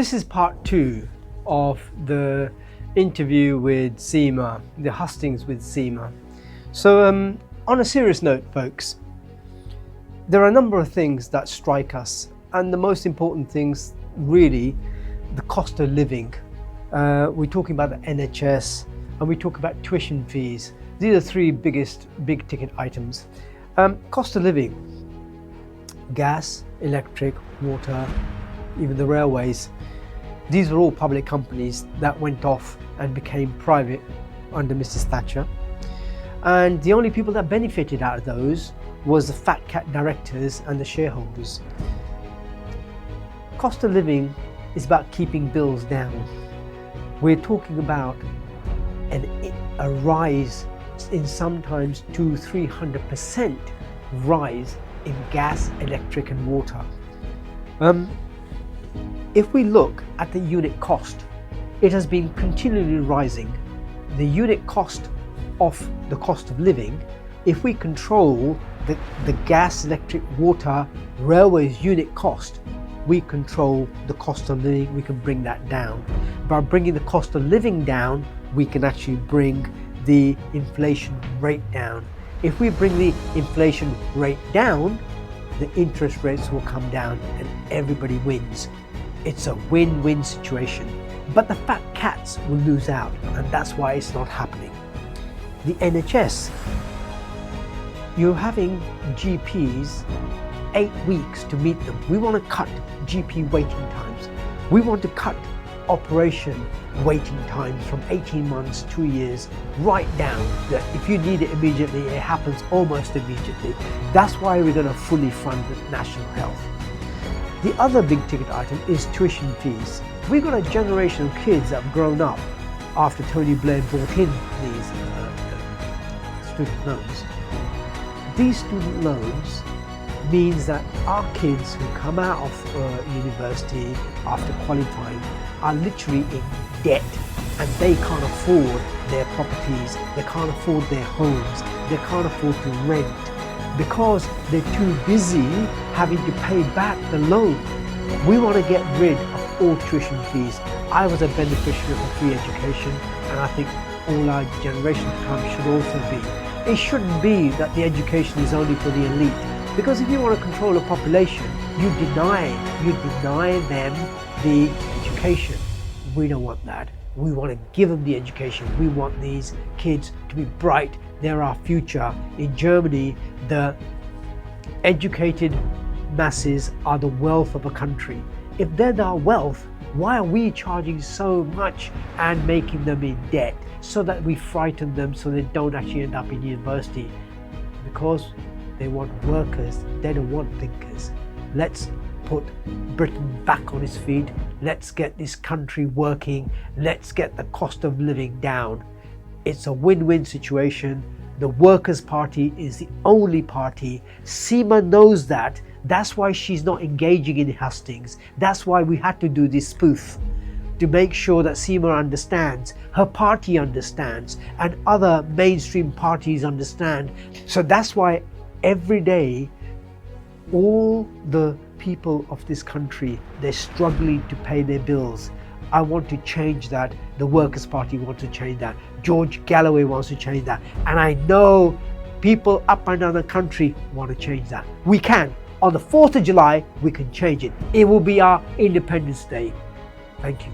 This is part 2 of the interview with Seema, the hustings with Seema. So on a serious note, folks, there are a number of things that strike us, and the most important things really, the cost of living. We're talking about the NHS and we talk about tuition fees. These are three biggest big ticket items. Cost of living, gas, electric, water, even the railways. These were all public companies that went off and became private under Mrs. Thatcher. And the only people that benefited out of those was the fat cat directors and the shareholders. Cost of living is about keeping bills down. We're talking about a rise in sometimes 200-300% rise in gas, electric and water. If we look at the unit cost, it has been continually rising. The unit cost of the cost of living, if we control the gas, electric, water, railways unit cost, we control the cost of living, we can bring that down. By bringing the cost of living down, we can actually bring the inflation rate down. If we bring the inflation rate down, the interest rates will come down and everybody wins. It's a win-win situation. But the fat cats will lose out, and that's why it's not happening. The NHS, you're having GPs 8 weeks to meet them. We want to cut GP waiting times. We want to cut operation waiting times from 18 months, 2 years, right down. That if you need it immediately, it happens almost immediately. That's why we're going to fully fund national health. The other big ticket item is tuition fees. We've got a generation of kids that have grown up after Tony Blair brought in these student loans. These student loans means that our kids who come out of university after qualifying are literally in debt, and they can't afford their properties, they can't afford their homes, they can't afford to rent because they're too busy having to pay back the loan. We want to get rid of all tuition fees. I was a beneficiary of free education, and I think all our generation to come should also be. It shouldn't be that the education is only for the elite, because if you want to control a population, you deny them the education. We don't want that. We want to give them the education. We want these kids to be bright. They're our future. In Germany, the educated masses are the wealth of a country. If they're our wealth, why are we charging so much and making them in debt so that we frighten them so they don't actually end up in university? Because they want workers, they don't want thinkers. Let's put Britain back on its feet. Let's get this country working. Let's get the cost of living down. It's a win-win situation. The Workers' Party is the only party. Seema knows that. That's why she's not engaging in hustings. That's why we had to do this spoof, to make sure that Seema understands, her party understands, and other mainstream parties understand. So that's why every day, all the people of this country, they're struggling to pay their bills. I want to change that. The Workers' Party wants to change that. George Galloway wants to change that. And I know people up and down the country want to change that. We can. On the 4th of July, we can change it. It will be our Independence Day. Thank you.